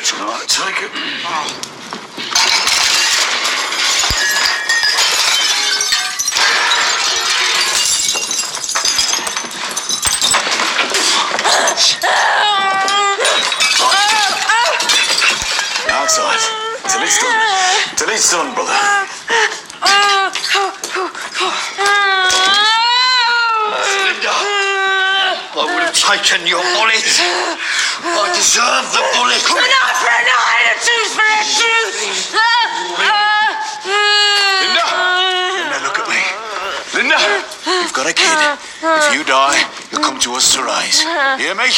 it. All right, take it. Outside. Till it's done. Till it's done, brother. Linda, I would have taken your bullet. I deserve the bullet. Enough for a night, a tooth for a tooth. Linda! Linda, look at me. Linda! You've got a kid. If you die, you'll come to us to rise. Hear me?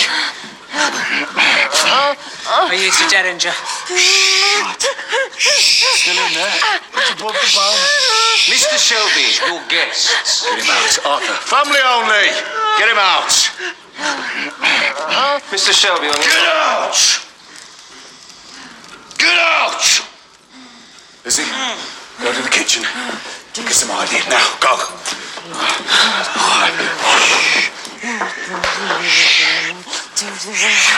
I used a derringer. Right. Still in there. It's above the bone. Mr. Shelby, your guests. Get him out, Arthur. Family only. Get him out. Mr. Shelby, on Get out! Get out! Lizzie, go to the kitchen. Get some ID. Now, go.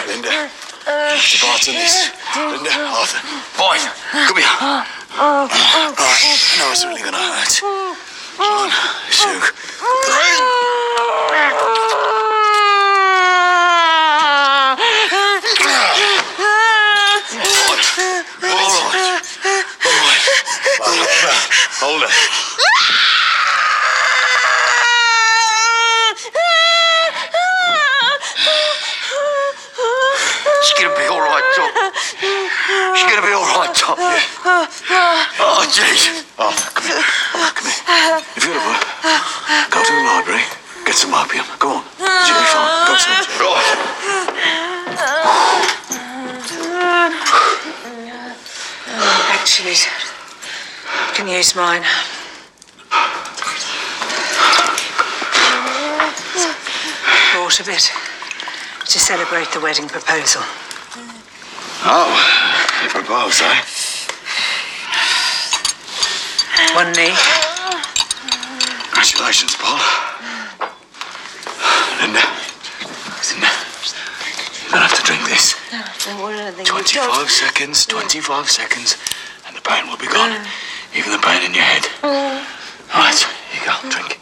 Linda, the bartenders. Linda, Arthur. Boy, come here. All right, I know it's really gonna hurt. 1, 2, 3. All right. Hold it. She's gonna be all right, Tom. She's gonna be all right, Tom. Yeah. Oh, jeez. Oh, come here. Come here. If you're ever, go to the library, get some opium. Go on. She'll be fine. Go to it. Actually, you can use mine. Bought a bit to celebrate the wedding proposal. Oh, you proposed, eh? One knee. Congratulations, Paul. Linda. Linda. You're gonna have to drink this. 25 seconds, 25 seconds, and the pain will be gone. Even the pain in your head. Right, here you go, drink.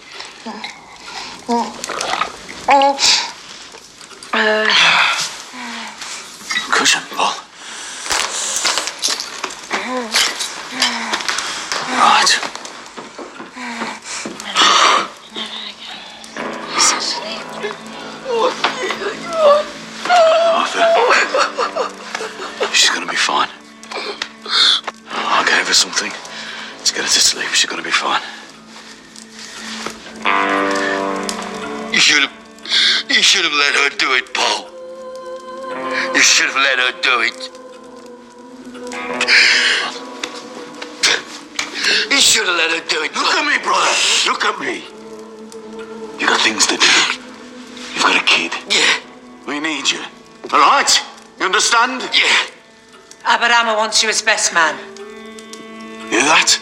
Cushion, Paul. Right. Arthur, she's gonna be fine. I gave her something to get her to sleep. She's gonna be fine. You should have let her do it, Paul. You should have let her do it. You should have let her do it. Look at me, brother. Look at me. You got things to do. You've got a kid. Yeah. We need you. All right? You understand? Yeah. Abarama wants you as best man. Hear that?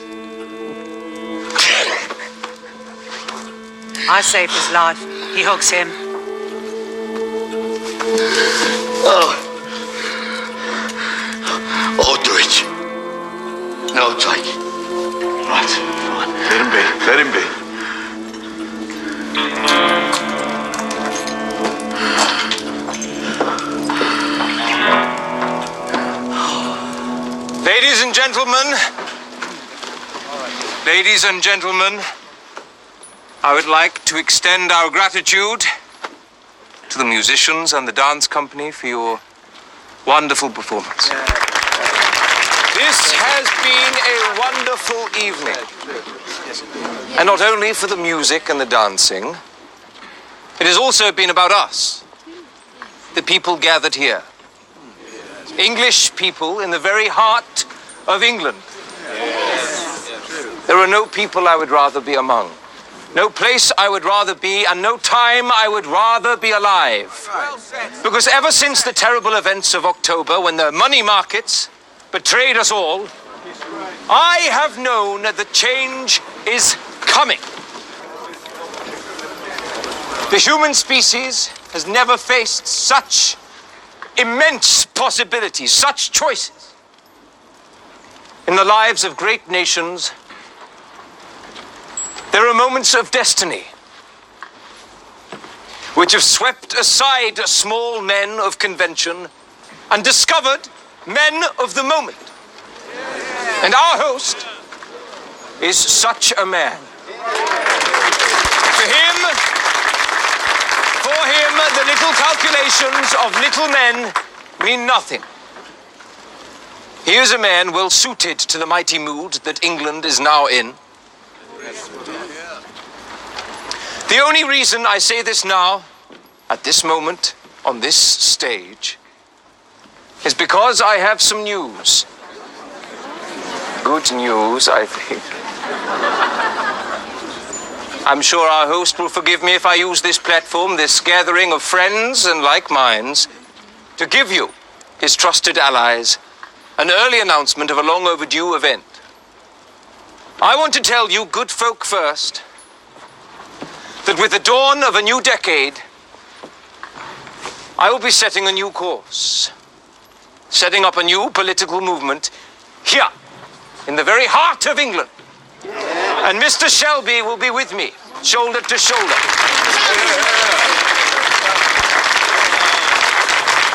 I saved his life. He hugs him. Oh. I'll do it. No, take it. Right, fine. Let him be. Let him be. Ladies and gentlemen, I would like to extend our gratitude to the musicians and the dance company for your wonderful performance. This has been a wonderful evening. And not only for the music and the dancing, it has also been about us, the people gathered here. English people in the very heart of England. There are no people I would rather be among, no place I would rather be, and no time I would rather be alive. Because ever since the terrible events of October, when the money markets betrayed us all, I have known that the change is coming. The human species has never faced such immense possibilities, such choices in the lives of great nations, there are moments of destiny which have swept aside small men of convention and discovered men of the moment. And our host is such a man. For him, the little calculations of little men mean nothing. He is a man well suited to the mighty mood that England is now in. The only reason I say this now, at this moment, on this stage, is because I have some news. Good news, I think. I'm sure our host will forgive me if I use this platform, this gathering of friends and like minds, to give you, his trusted allies, an early announcement of a long overdue event. I want to tell you, good folk first, that with the dawn of a new decade, I will be setting a new course, setting up a new political movement here, in the very heart of England. And Mr. Shelby will be with me, shoulder to shoulder.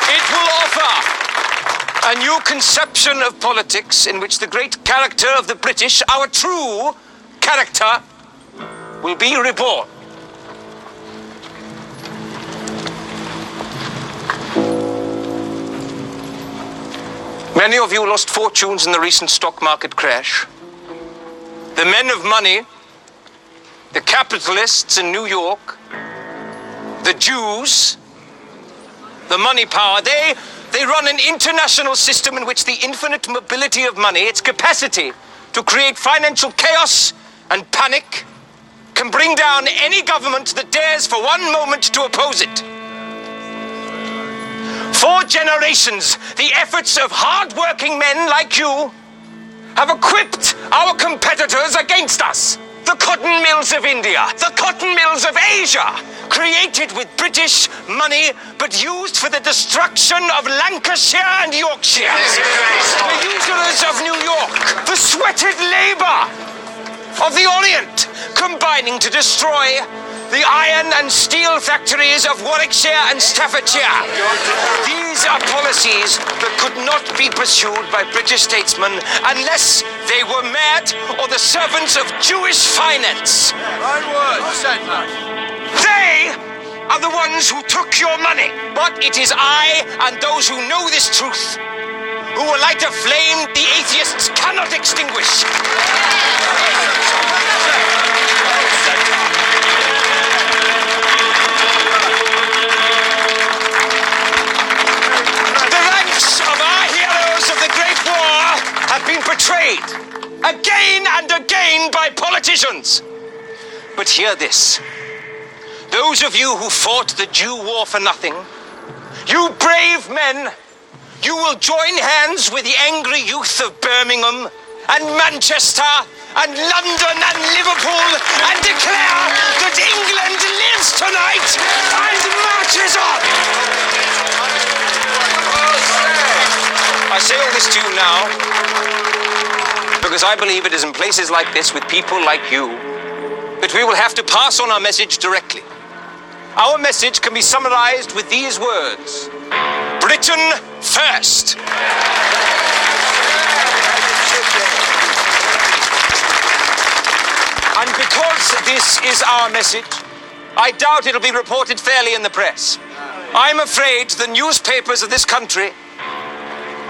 It will offer a new conception of politics in which the great character of the British, our true character, will be reborn. Many of you lost fortunes in the recent stock market crash. The men of money, the capitalists in New York, the Jews, the money power, they run an international system in which the infinite mobility of money, its capacity to create financial chaos and panic, can bring down any government that dares for one moment to oppose it. For generations, the efforts of hard-working men like you have equipped our competitors against us. The cotton mills of India, the cotton mills of Asia, created with British money, but used for the destruction of Lancashire and Yorkshire. The usurers of New York, the sweated labor of the Orient, combining to destroy the iron and steel factories of Warwickshire and Staffordshire. These are policies that could not be pursued by British statesmen unless they were mad or the servants of Jewish finance. They are the ones who took your money. But it is I and those who know this truth who will light a flame the atheists cannot extinguish. Have been betrayed again and again by politicians. But hear this. Those of you who fought the Jew war for nothing, you brave men, you will join hands with the angry youth of Birmingham and Manchester and London and Liverpool and declare that England lives tonight and marches on. I say all this to you now because I believe it is in places like this with people like you that we will have to pass on our message directly. Our message can be summarized with these words: Britain first. And because this is our message, I doubt it'll be reported fairly in the press. I'm afraid the newspapers of this country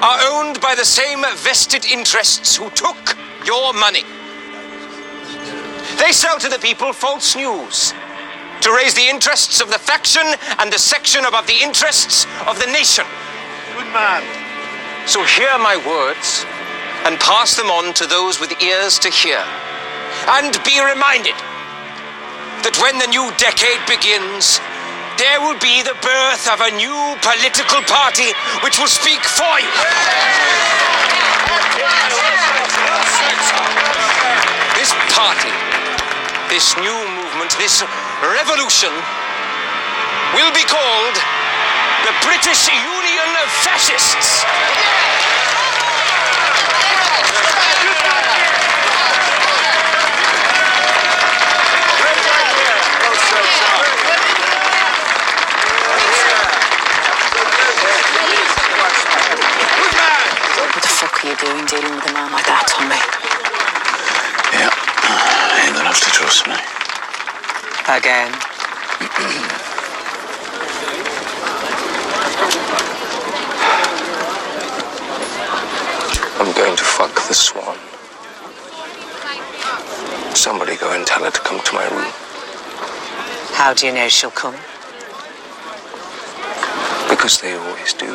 are owned by the same vested interests who took your money. They sell to the people false news to raise the interests of the faction and the section above the interests of the nation. Good man. So hear my words and pass them on to those with ears to hear. And be reminded that when the new decade begins, there will be the birth of a new political party which will speak for you. This party, this new movement, this revolution will be called the British Union of you doing dealing with a man like that, Tommy? Yeah, you're gonna have to trust me. Again. I'm going to fuck the swan. Somebody go and tell her to come to my room. How do you know she'll come? Because they always do.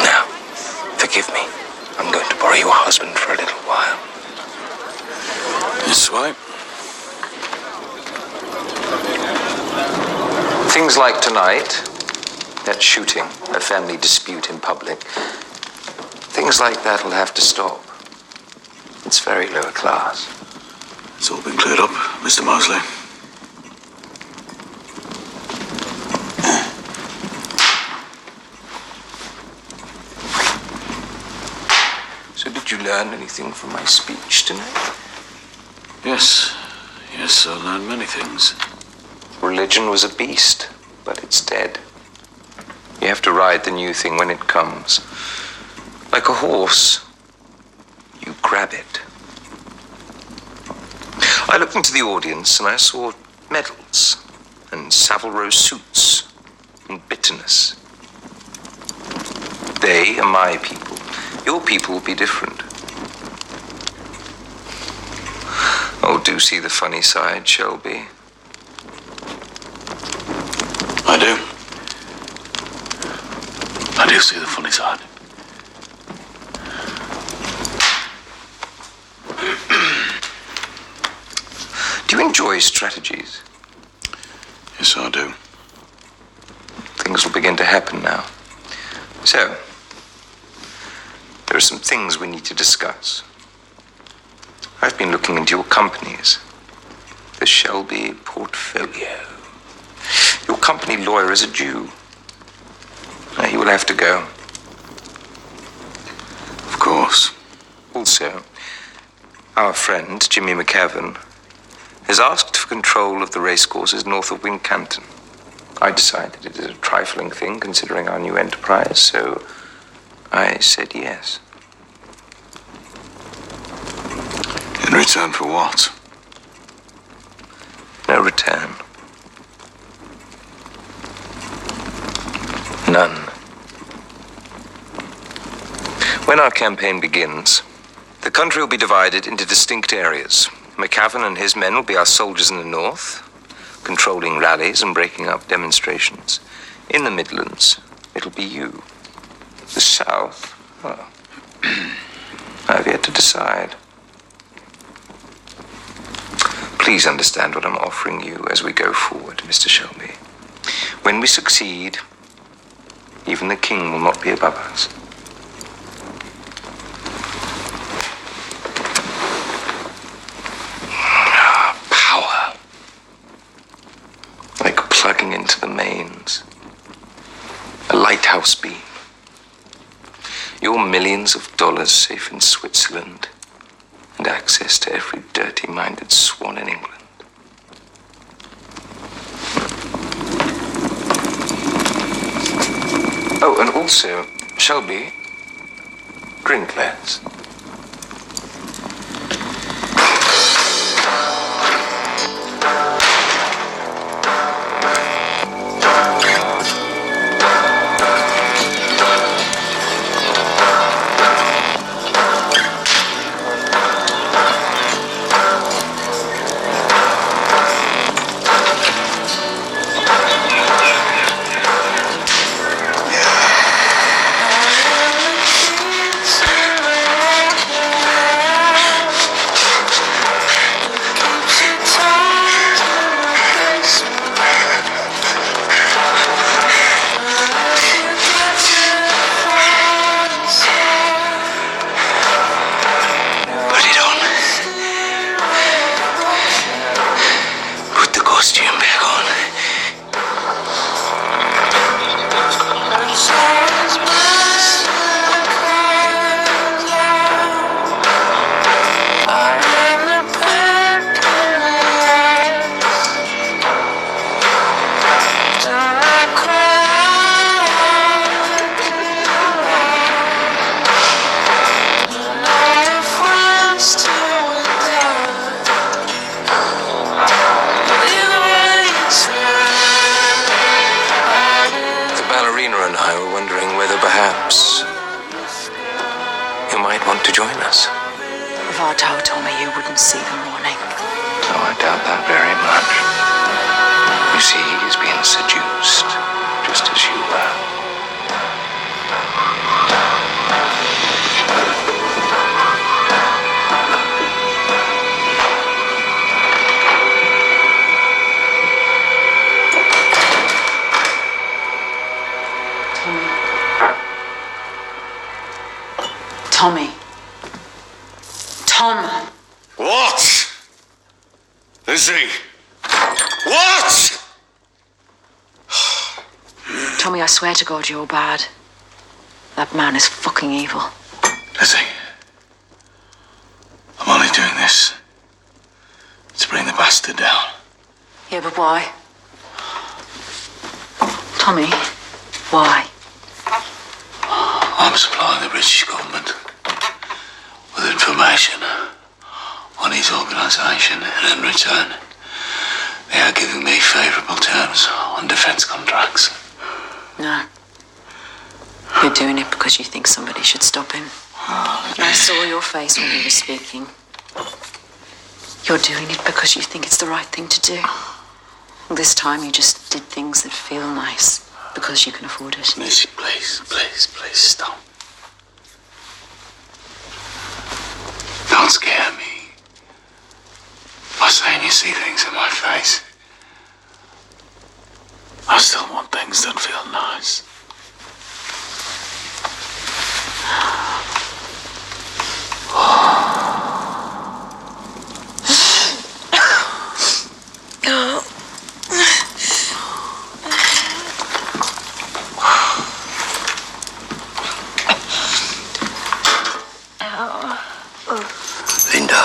Now, forgive me. I'm going to borrow your husband for a little while. This way. Things like tonight, that shooting, a family dispute in public, things like that will have to stop. It's very lower class. It's all been cleared up, Mr. Mosley. So did you learn anything from my speech tonight? Yes. Yes, I learned many things. Religion was a beast, but it's dead. You have to ride the new thing when it comes. Like a horse, you grab it. I looked into the audience and I saw medals and Savile Row suits and bitterness. They are my people. Your people will be different. Oh, do see the funny side, Shelby. I do. I do see the funny side. Do you enjoy strategies? Yes, I do. Things will begin to happen now. So, there are some things we need to discuss. I've been looking into your companies. The Shelby portfolio. Your company lawyer is a Jew. Now, he will have to go. Of course. Also, our friend, Jimmy McCavan, has asked for control of the racecourses north of Wincanton. I decided it is a trifling thing considering our new enterprise, so I said yes. In return for what? No return. None. When our campaign begins, the country will be divided into distinct areas. McCavan and his men will be our soldiers in the north, controlling rallies and breaking up demonstrations. In the Midlands, it'll be you. The South, well, I've yet to decide. Please understand what I'm offering you as we go forward, Mr. Shelby. When we succeed, even the king will not be above us. Power. Like plugging into the mains. A lighthouse beam. Your millions of dollars safe in Switzerland. And access to every dirty-minded swan in England. Oh, and also, Shelby, drink less. us. If I told Tommy, you wouldn't see the morning. So I doubt that very much. You see, he's been seduced, just as you were. Tommy. Tom. What? Lizzie. What? Tommy, I swear to God, you're bad. That man is fucking evil. Lizzie, I'm only doing this to bring the bastard down. Yeah, but why? Tommy, why? I'm supplying the British government with information on his organisation, and in return, they are giving me favourable terms on defence contracts. No. You're doing it because you think somebody should stop him. I saw your face when you were speaking. You're doing it because you think it's the right thing to do. This time you just did things that feel nice because you can afford it. Lizzie, please, stop. Don't scare me by saying you see things in my face. I still want things that feel nice. Linda.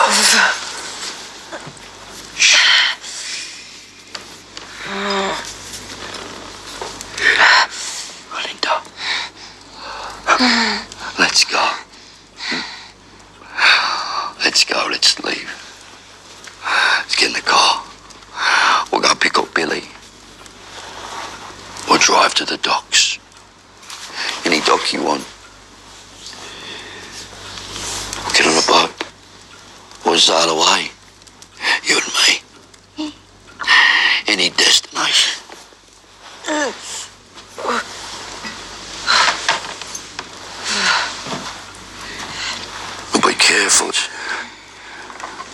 Linda. Let's go. Let's go, let's leave. Let's get in the car. We'll go pick up Billy. We'll drive to the docks. Any dock you want. We'll get on a boat. We'll sail away. You and me. Any destination. But be careful.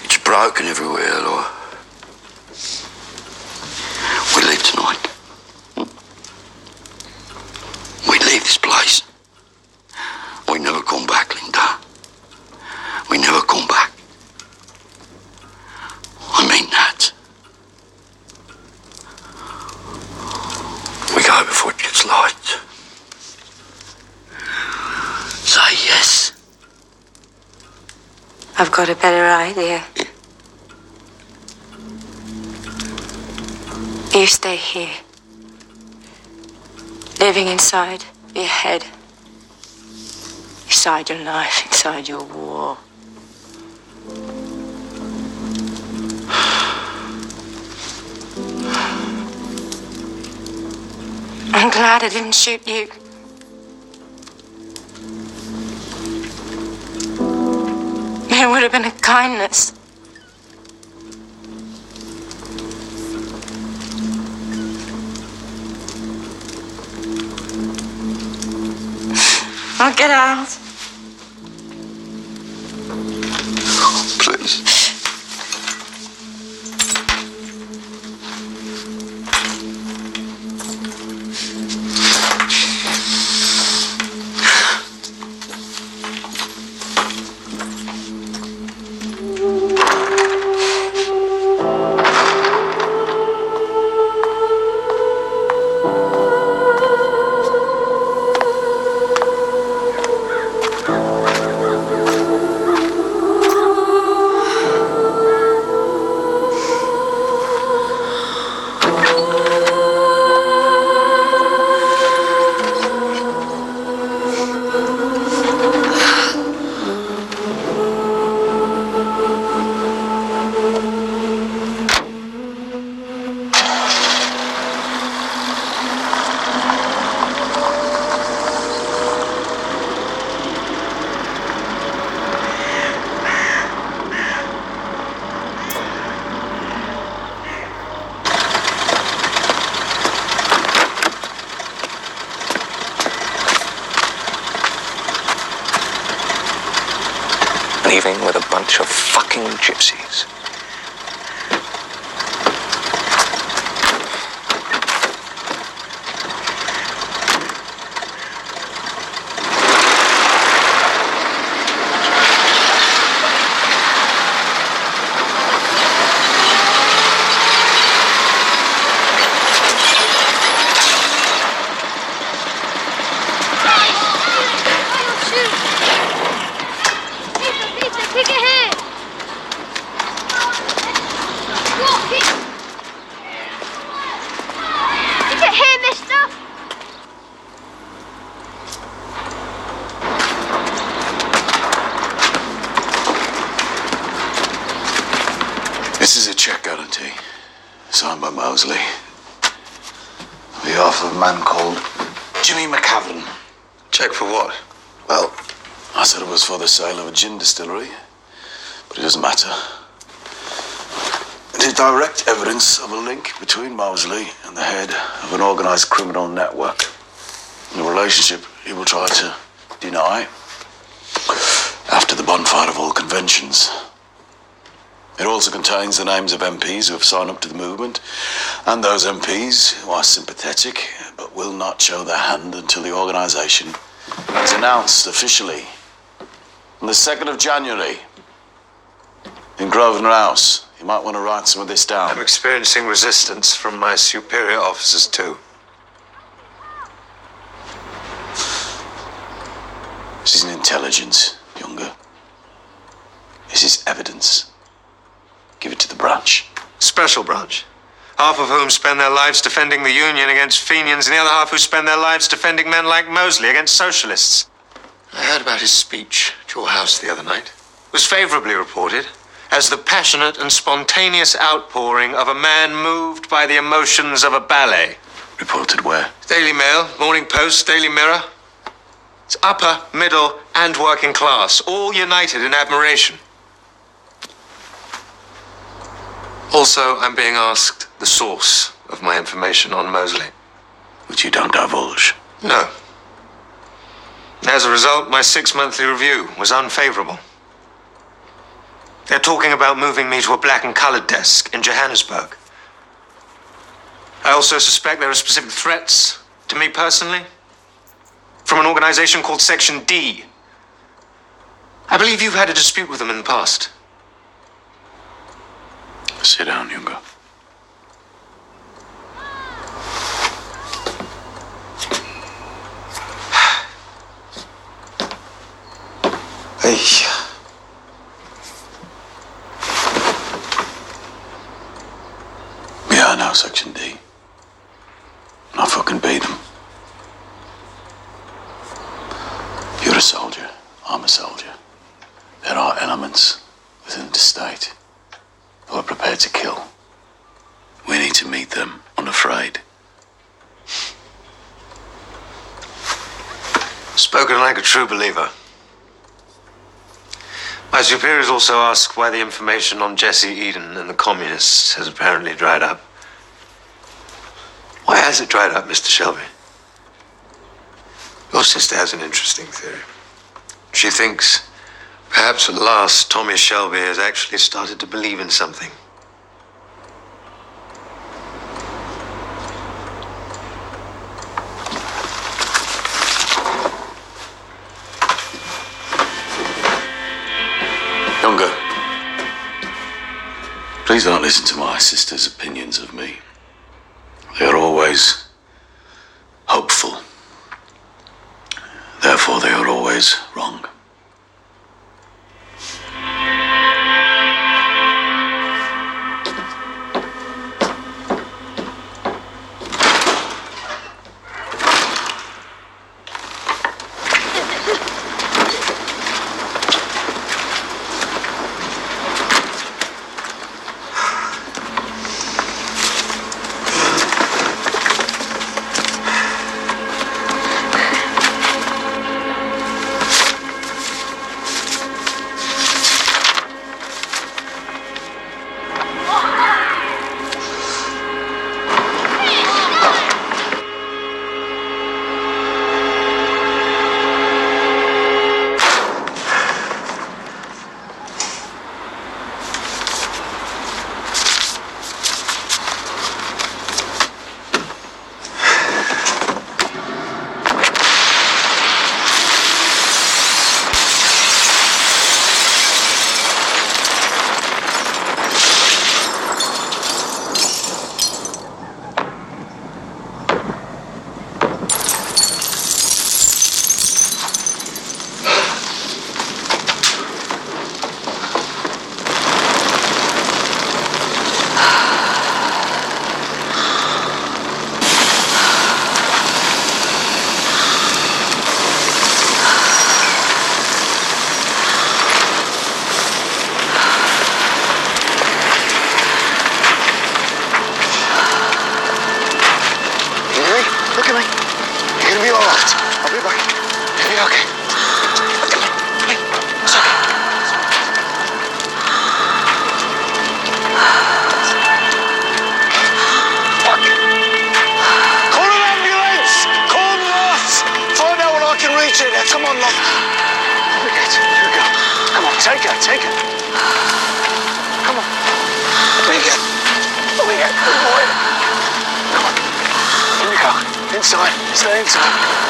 It's broken everywhere, Laura. We leave tonight. We leave this place. We never come back, Linda. We never come back. I mean that. We go before it gets light. Say yes. I've got a better idea. You stay here. Living inside your head. Inside your life, inside your war. I'm glad I didn't shoot you. It would have been a kindness. I'll get out. Please. leaving with a bunch of fucking gypsies. This is a check guarantee, signed by Mosley, on behalf of a man called Jimmy McCavern. Check for what? Well, I said it was for the sale of a gin distillery, but it doesn't matter. It is direct evidence of a link between Mosley and the head of an organised criminal network. A relationship he will try to deny after the bonfire of all conventions. It also contains the names of MPs who have signed up to the movement, and those MPs who are sympathetic but will not show their hand until the organisation is announced officially on the 2nd of January in Grosvenor House. You might want to write some of this down. I'm experiencing resistance from my superior officers too. This isn't intelligence, Younger. This is evidence. Give it to the branch. Special branch. Half of whom spend their lives defending the Union against Fenians, and the other half who spend their lives defending men like Mosley against socialists. I heard about his speech at your house the other night. It was favourably reported as the passionate and spontaneous outpouring of a man moved by the emotions of a ballet. Reported where? Daily Mail, Morning Post, Daily Mirror. It's upper, middle, and working class, all united in admiration. Also, I'm being asked the source of my information on Mosley. Which you don't divulge. No. As a result, my 6-monthly review was unfavourable. They're talking about moving me to a black and coloured desk in Johannesburg. I also suspect there are specific threats to me personally from an organisation called Section D. I believe you've had a dispute with them in the past. Sit down, Younger. Hey. Yeah, I know Section D. And I fucking beat them. You're a soldier. I'm a soldier. There are elements within the state who are prepared to kill. We need to meet them unafraid. Spoken like a true believer. My superiors also ask why the information on Jesse Eden and the communists has apparently dried up. Why has it dried up, Mr. Shelby? Your sister has an interesting theory. She thinks perhaps at last Tommy Shelby has actually started to believe in something. Younger, please don't listen to my sister's opinions of me. They are always hopeful. Therefore, they are always wrong. Take her, take her. Come on. Bring it. Bring it. Good boy. Come on. In the car. Inside. Stay inside.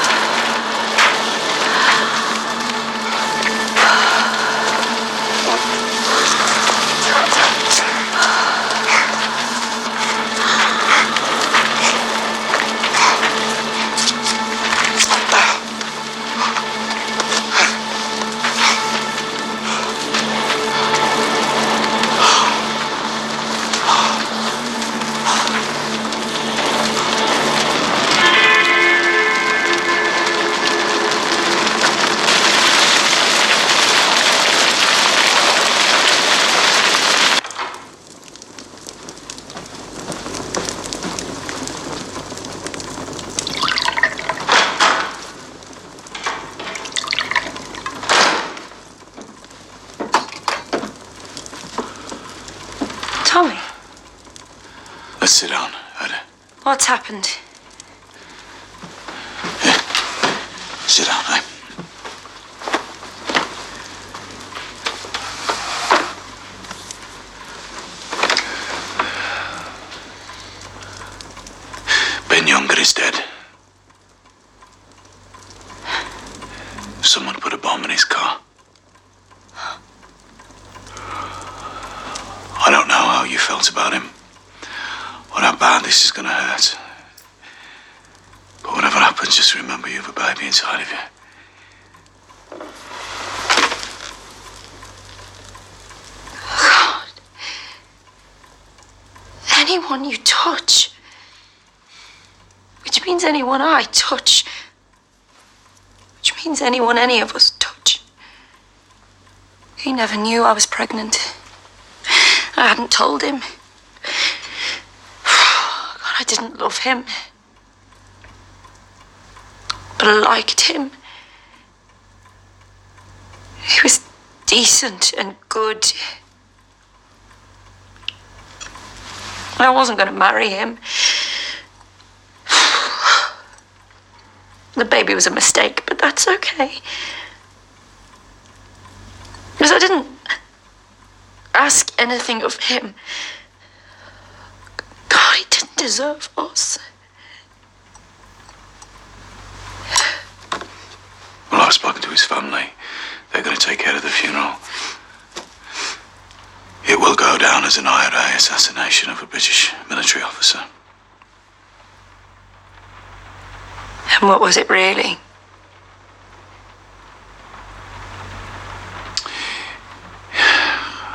Tommy. Let's sit down, Ada. What's happened? Sit down, eh? Ben Younger is dead. Someone put a bomb in his car. I don't know how you felt about him, or how bad this is gonna hurt. But whatever happens, just remember you have a baby inside of you. God. Anyone you touch, which means anyone I touch, which means anyone any of us touch. He never knew I was pregnant. I hadn't told him. God, I didn't love him. But I liked him. He was decent and good. I wasn't going to marry him. The baby was a mistake, but that's okay. Because I didn't ask anything of him. God, he didn't deserve us. Well, I've spoken to his family. They're going to take care of the funeral. It will go down as an IRA assassination of a British military officer. And what was it really?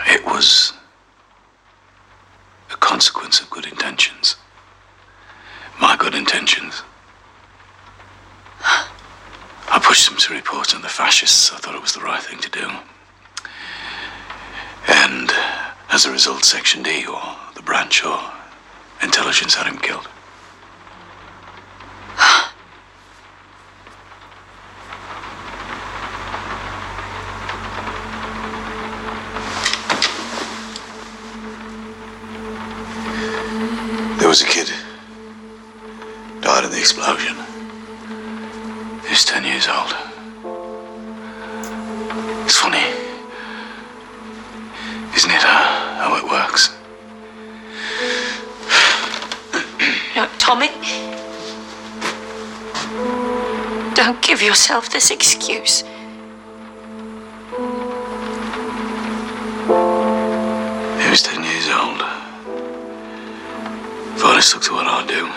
It was a consequence of good intentions. My good intentions. I pushed them to report on the fascists. I thought it was the right thing to do. And as a result, Section D, or the branch, or intelligence had him killed. There was a kid, died in the explosion. He was 10 years old. It's funny, isn't it, how it works? No, Tommy. Don't give yourself this excuse. He was 10 years old. If I'd have stuck to what I do,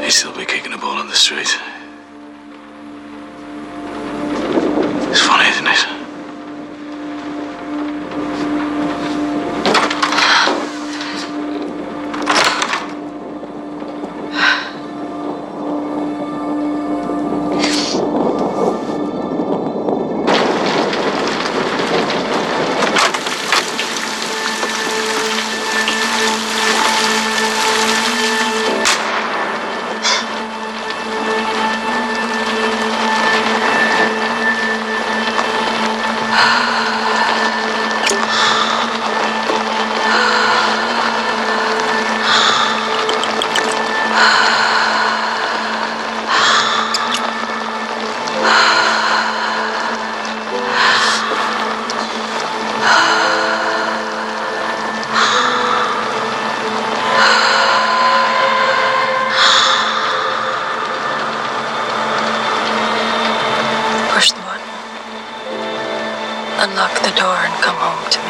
he'd still be kicking a ball on the street. It's funny, isn't it? lock the door and come home to me.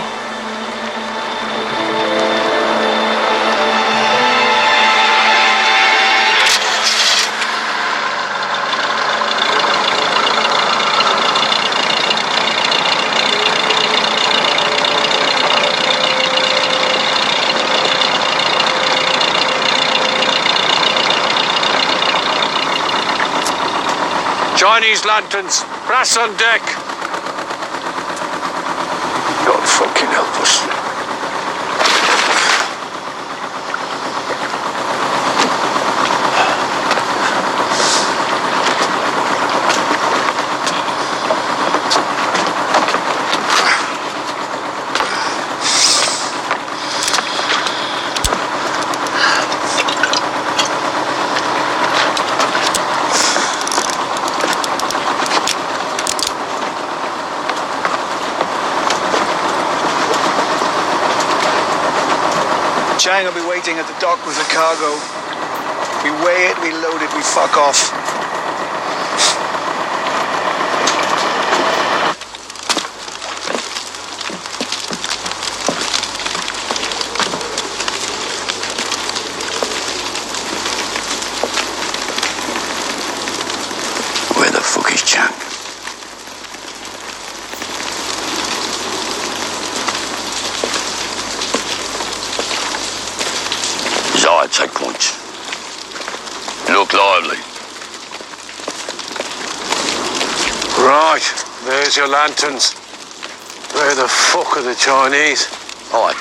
Chinese lanterns, brass on deck. God fucking help us. Chang will be waiting at the dock with the cargo. We weigh it, we load it, we fuck off. Where the fuck is Chang? I'd take points. Look lively. Right, there's your lanterns. Where the fuck are the Chinese? All right.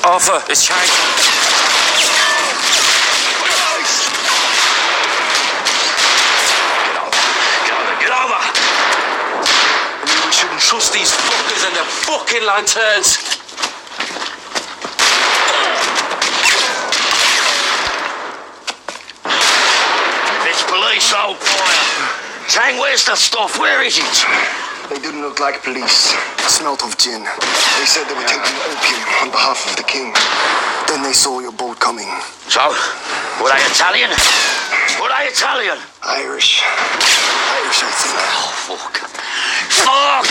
Arthur, it's Chang. Get over! I mean, we shouldn't trust these fuckers and their fucking lanterns. Police, old fire. Chang, where's the stuff? Where is it? They didn't look like police. It smelt of gin. They said they were taking opium on behalf of the king. Then they saw your boat coming. So, were they Italian? Were they Italian? Irish. Irish, I think. Oh, fuck. Fuck!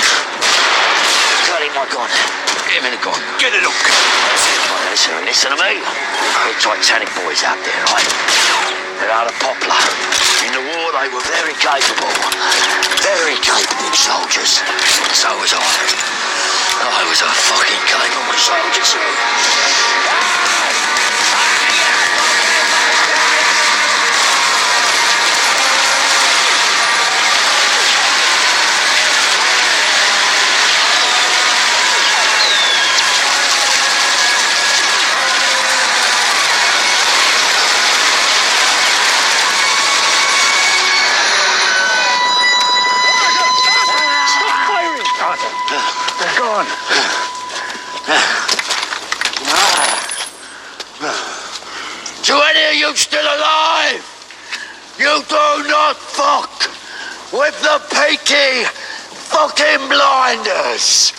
Got him, my gun. Give me the gun. Get it up. Listen to me. We're Titanic boys out there, right? They're out of Poplar. In the war, they were very capable soldiers. So was I. I was a fucking capable soldier, too. They're gone. To any of you still alive, you do not fuck with the Peaky fucking Blinders.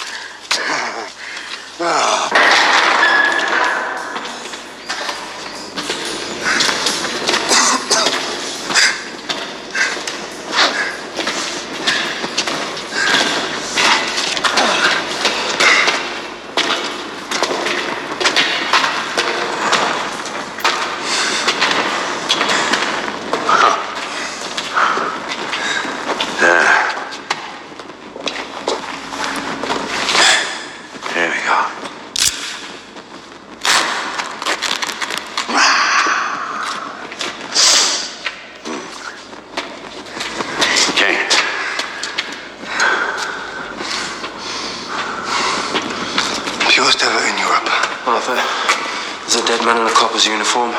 There's a dead man in a copper's uniform.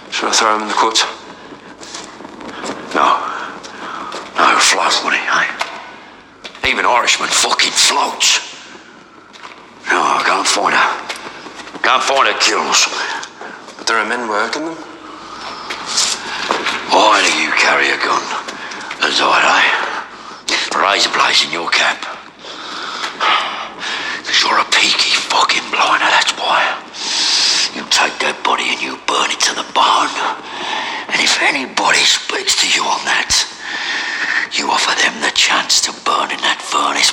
Should I throw him in the cut? No, float, would he, eh? Even Irishmen fucking floats. No, go and find her. Go and find her kills. But there are men working them. Why do you carry a gun? As I, eh? Razor blades in your cap. Because you're a peaky fucking blinder, that's why. You take that body and you burn it to the bone. And if anybody speaks to you on that, you offer them the chance to burn in that furnace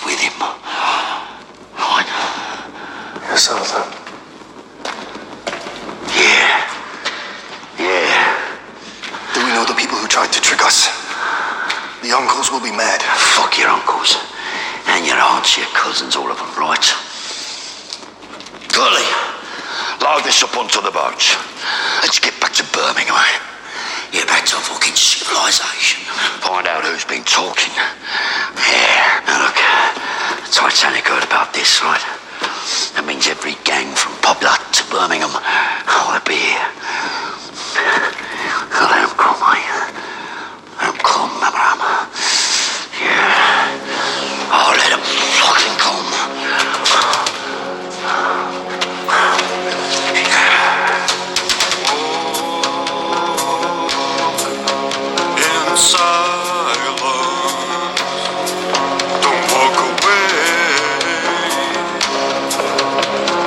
bunch of your cousins, all of them right. Gully, load this up onto the boat. Let's get back to Birmingham. Yeah, back to fucking civilization. Find out who's been talking. Yeah, now look, Titanic heard about this, right? That means every gang from Poblat to Birmingham, they'll be here. Oh, let them come, mate. Let them come, Mamram. Yeah. Oh, let them fucking come. In silence, don't walk away.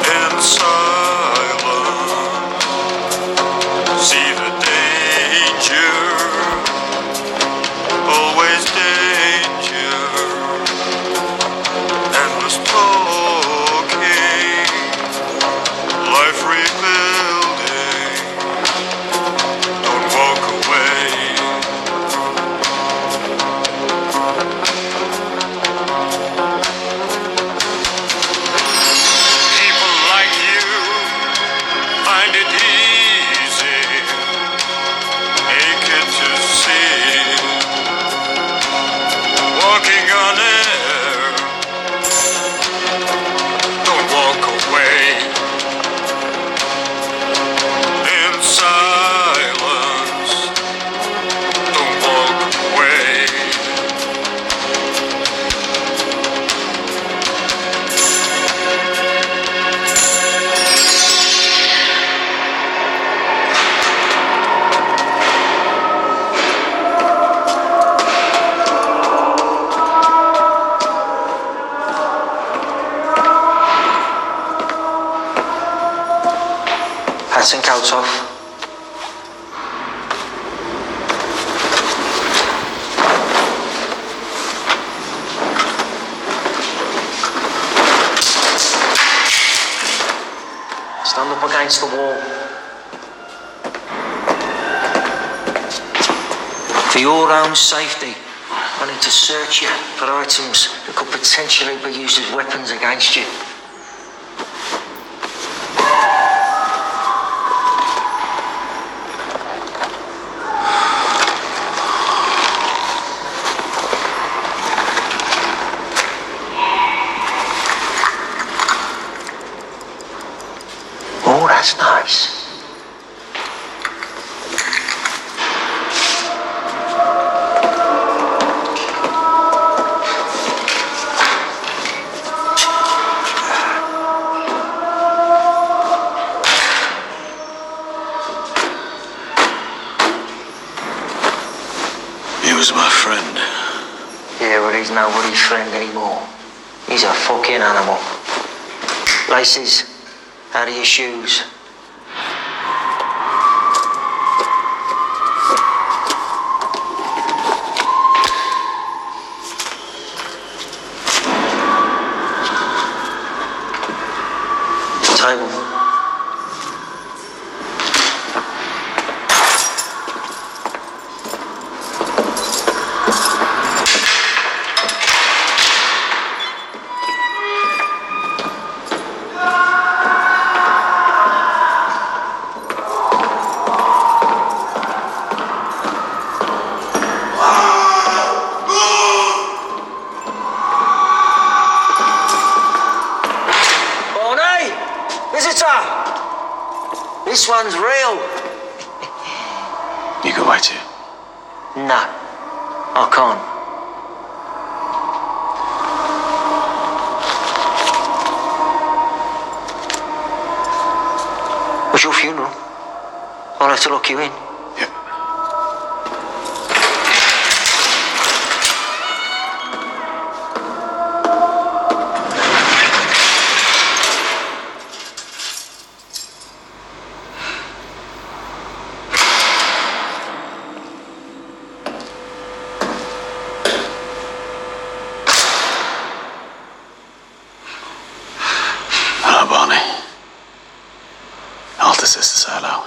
In silence, see the danger, always danger, endless talking, life rebuilding, don't walk away. People like you find it easy, naked to see, walking on air. Don't walk away. In silence, don't walk away. Hats and coats off. Stand up against the wall. For your own safety, I need to search you for items that could potentially be used as weapons against you. Oh, that's nice. He was my friend. Yeah, well, he's nobody's friend anymore. He's a fucking animal. Laces, out of your shoes. Table. This one's real. You can wait here. No, I can't. What's your funeral? I'll have to lock you in. Yep. Hello, Barney. Alta says to say hello.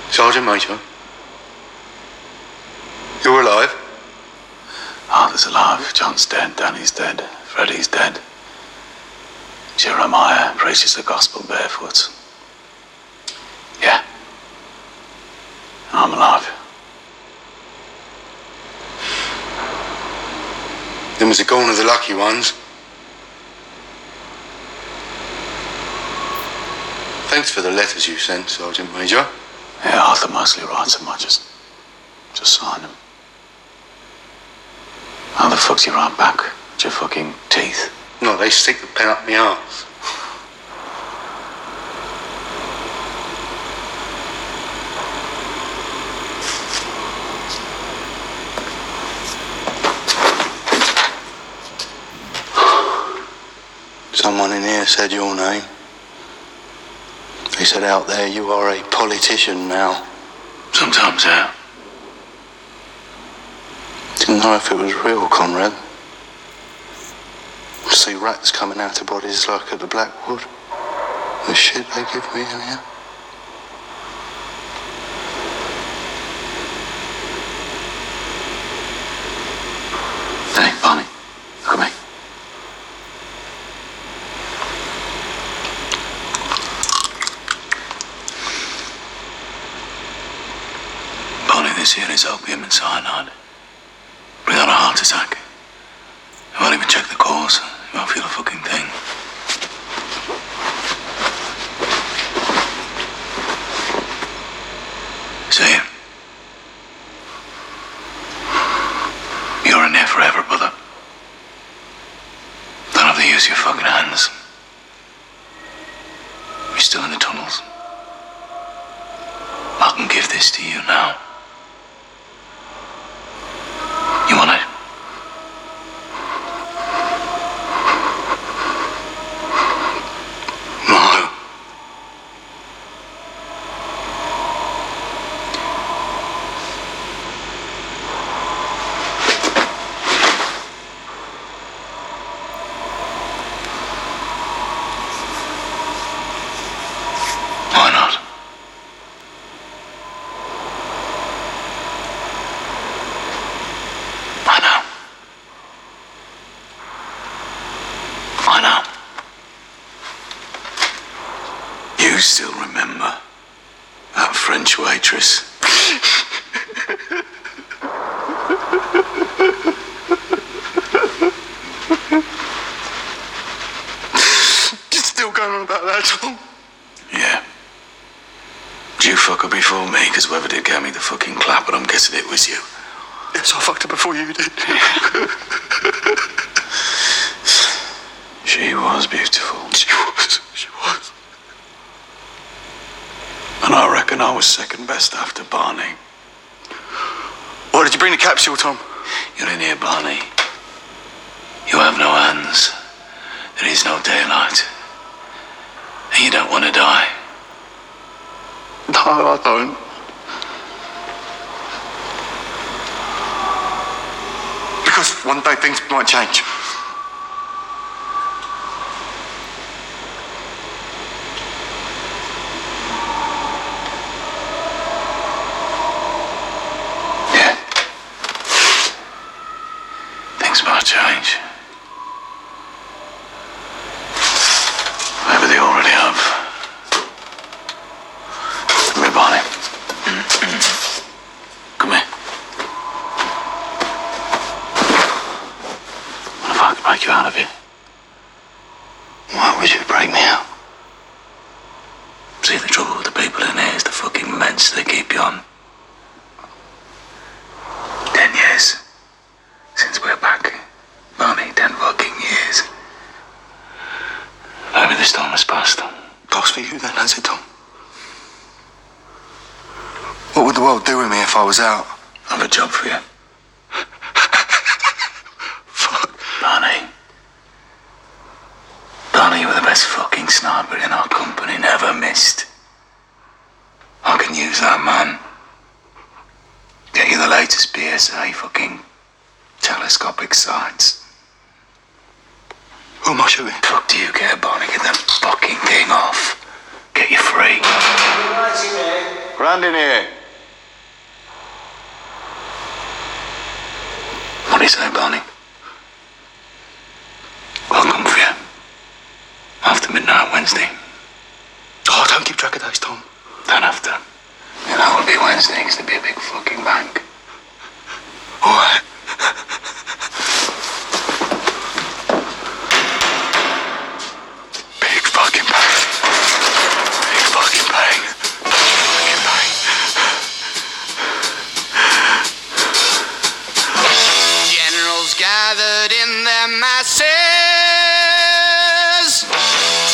Sergeant Major, you're alive? Alta says alive. John's dead. Danny's dead. Freddie's dead. Jeremiah preaches the gospel barefoot. Yeah. I'm alive. Then was it gone of the lucky ones? Thanks for the letters you sent, Sergeant Major. Yeah, Arthur mostly writes them. I just sign them. How the fuck do you write back? With your fucking teeth? No, they stick the pen up my arse. Someone in here said your name. They said out there you are a politician now. Sometimes, yeah. Didn't know if it was real, Conrad. See rats coming out of bodies like at the Blackwood. The shit they give me in here. Hey, Barney, look at me. Barney, this here is opium and cyanide. Without a heart attack. I won't even check the cause. You won't feel a fucking thing. See you. You're in there forever, brother. Don't have to use your fucking hands. You're still in the tunnels. I can give this to you now. You want it? No. Why not? I know. I know. You still remember that French waitress? You're still going on about that, Tom? Yeah. Did you fuck her before me? Because whoever did get me the fucking clap, but I'm guessing it was you. Yes, I fucked her before you did. She was beautiful. She was. She was. And I reckon I was second best after Barney. Why did you bring the capsule, Tom? You're in here, Barney. You have no hands. There is no daylight. And you don't want to die. No, I don't. Because one day things might change. Yeah. Things might change. Maybe they already have. Come here, Barney. Come here. What if I could break you out of here? Why would you break me out? See, the trouble with the people in here is the fucking meds they keep you on. 10 years since we're back. Barney, 10 fucking years. Maybe this time has passed. Passed for you then, has it, Tom? What would the world do with me if I was out? I've a job for you. Fuck. Barney. Barney, you were the best fucking sniper in our company, never missed. I can use that, man. Get you the latest PSA fucking telescopic sights. Who am I shooting? Fuck do you care, Barney? Get that fucking thing off. Get you free. Round in here. What do you say, Barney? masses,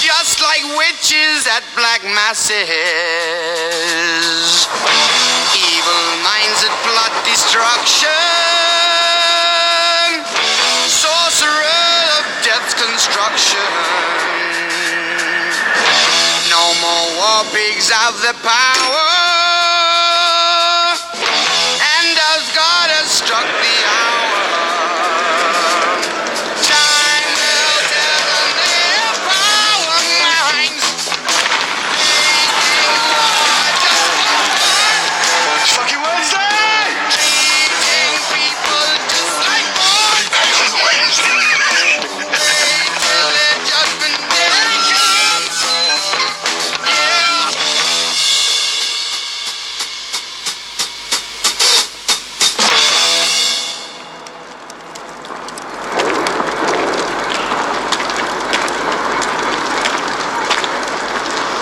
just like witches at black masses. Evil minds that plot destruction, sorcerer of death's construction. No more war pigs have the power, and as God has struck the hour, time will tell on their power minds. It's fucking Wednesday! Treating people just like boys. Wait till their judgment day comes. Yeah.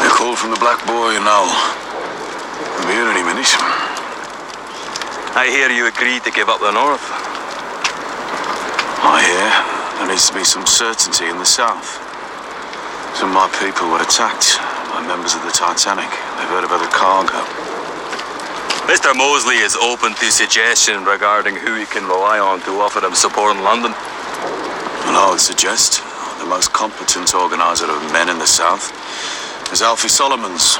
A call from the black boy, you know. We'll be here any minute. I hear you agreed to give up the north. I hear there needs to be some certainty in the south. Some of my people were attacked by members of the Titanic. They've heard about the cargo. Mr. Mosley is open to suggestion regarding who he can rely on to offer him support in London. And I would suggest the most competent organizer of men in the south is Alfie Solomons.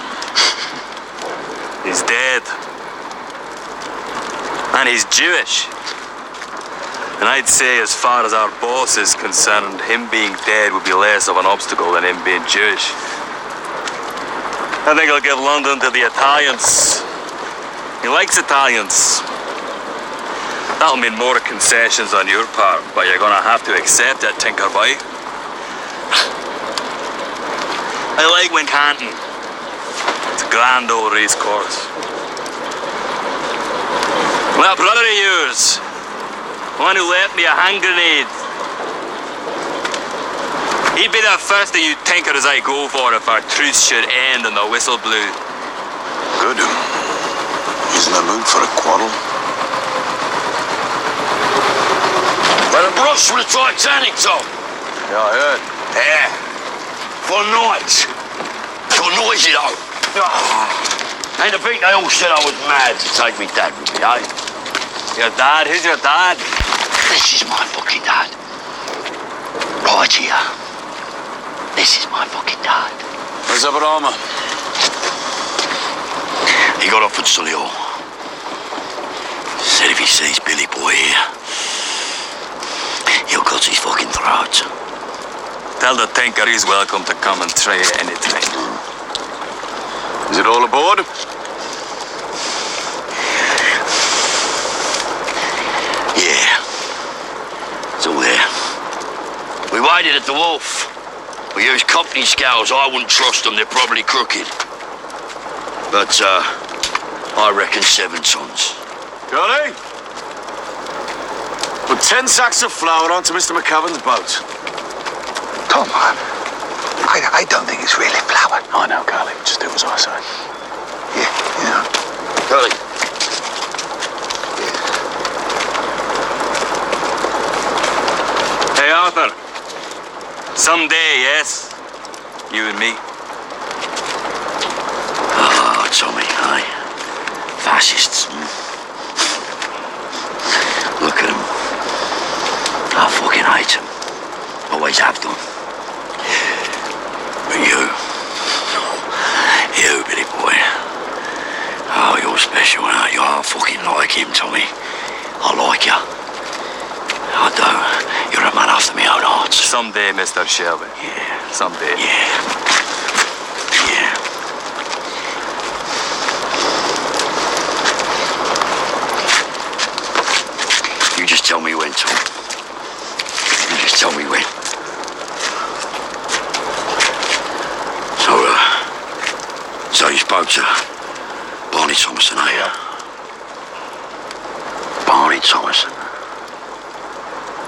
He's dead. And he's Jewish. And I'd say as far as our boss is concerned, him being dead would be less of an obstacle than him being Jewish. I think I'll give London to the Italians. He likes Italians. That'll mean more concessions on your part, but you're gonna have to accept it, Tinkerboy. I like Wincanton. It's a grand old race course. That brother of yours, one who left me a hand grenade, he'd be the first of you tinkers I go for if our truce should end and the whistle blew. Good. He's in the mood for a quarrel. Well, the brush with the Titanic, Tom. Yeah, I heard. Yeah. For nights. Got noisy though. And I think they all said I was mad to take me dad with me, eh? Your dad? Who's your dad? This is my fucking dad. Right here. This is my fucking dad. Where's Abrahama? He got off at Solihull. Said if he sees Billy Boy here, he'll cut his fucking throat. Tell the tinker he's welcome to come and try it anytime. Is it all aboard? Yeah. It's all there. We waited at the wharf. We used company scales. I wouldn't trust them. They're probably crooked. But, I reckon 7 tons. Johnny? Put 10 sacks of flour onto Mr. McCavan's boat. Come on. I don't think it's really flour. I know, Carly. Just do as I say. Yeah. Curly. Hey, Arthur. Someday, yes? You and me. Oh, Tommy, aye. Fascists. Look at them. I fucking hate them. Always have done. But you, Billy Boy. Oh, you're special, aren't you? I fucking like him, Tommy. I like you. I do. You're a man after my own heart. Someday, Mr. Shelby. Yeah. Someday. Yeah. You just tell me when, Tom. You just tell me when. So you spoke to Barney Thomason, eh? Yeah. Barney Thomason.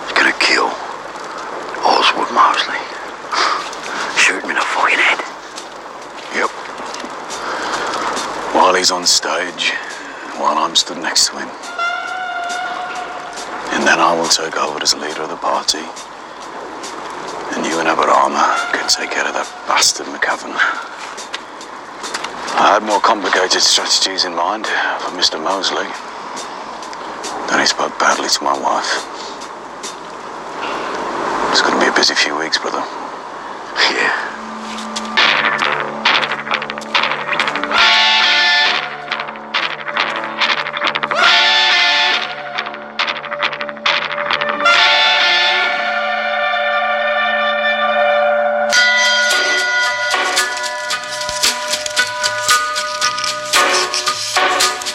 He's gonna kill Oswald Mosley. Shoot him in the fucking head. Yep. While he's on stage, while I'm stood next to him. And then I will take over as leader of the party then you and Abbott Armour can take care of that bastard McCavan. I had more complicated strategies in mind for Mr. Mosley. Then he spoke badly to my wife. It's going to be a busy few weeks, brother. Yeah.